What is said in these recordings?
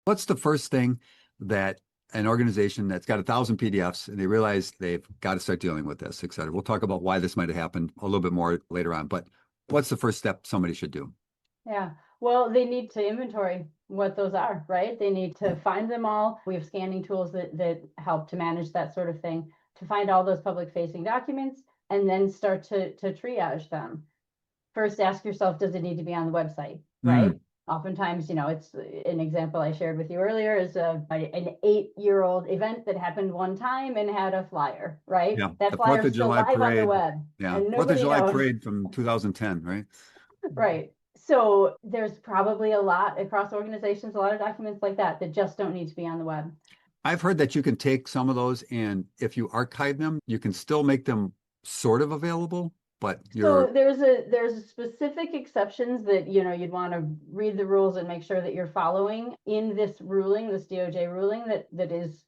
What's the first thing that an organization that's got 1,000 PDFs and they realize they've got to start dealing with this, et cetera? We'll talk about why this might have happened a little bit more later on, but what's the first step somebody should do? Yeah, well, they need to inventory what those are, right? They need to find them all. We have scanning tools that help to manage that sort of thing, to find all those public facing documents and then start to triage them. First, ask yourself, does it need to be on the website, right? Mm, Oftentimes, it's an example I shared with you earlier is an 8-year-old event that happened one time and had a flyer, right? yeah, That the Fourth flyer of is still July live on the parade. web Yeah, and Fourth of nobody July knows. parade from 2010, right? Right. So there's probably a lot across organizations, a lot of documents like that that just don't need to be on the web. I've heard that you can take some of those and if you archive them, you can still make them sort of available, but So you're, there's specific exceptions that you'd want to read the rules and make sure that you're following in this ruling, this DOJ ruling that is.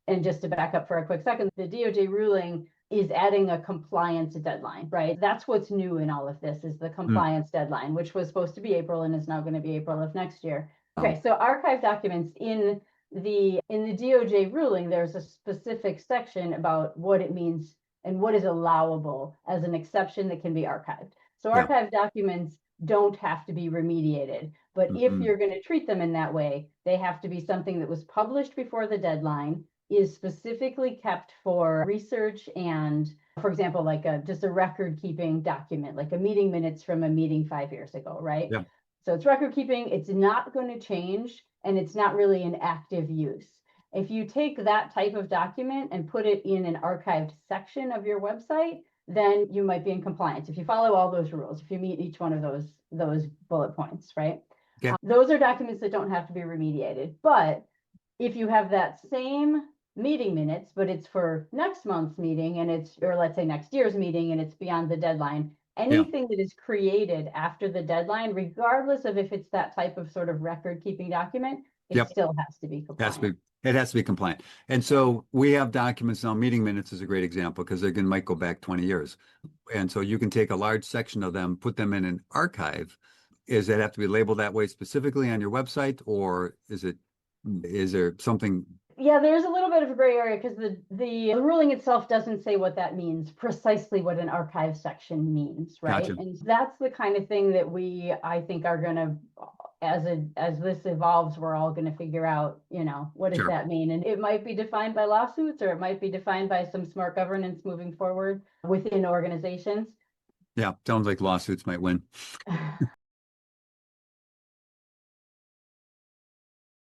And just to back up for a quick second, the DOJ ruling is adding a compliance deadline, right? That's what's new in all of this is the mm, compliance deadline, which was supposed to be April and is now going to be April of next year. um, Okay, so archive documents in the DOJ ruling, there's a specific section about what it means and what is allowable as an exception that can be archived. So yeah. archive documents don't have to be remediated, but if Mm-mm. you're going to treat them in that way, they have to be something that was published before the deadline, is specifically kept for research and, for example, like just a record keeping document, like a meeting minutes from a meeting 5 years ago, right? Yeah. So it's record keeping, it's not going to change, and it's not really an active use. If you take that type of document and put it in an archived section of your website, then you might be in compliance if you follow all those rules, if you meet each one of those bullet points, right? Okay. Those are documents that don't have to be remediated. But if you have that same meeting minutes, but it's for next month's meeting and or let's say next year's meeting and it's beyond the deadline, Yeah. anything that is created after the deadline, regardless of if it's that type of sort of record keeping document, it Yep. still has to be Has to compliant. be, it has to be compliant. And so we have documents now, meeting minutes is a great example because they might go back 20 years. And so you can take a large section of them, put them in an archive. Is it have to be labeled that way specifically on your website, or is there something? Yeah, there's a little bit of a gray area because the ruling itself doesn't say what that means, precisely what an archive section means, right? Gotcha. And that's the kind of thing that I think are going to, as this evolves, we're all going to figure out, what does Sure. that mean? And it might be defined by lawsuits, or it might be defined by some smart governance moving forward within organizations. Yeah. Sounds like lawsuits might win.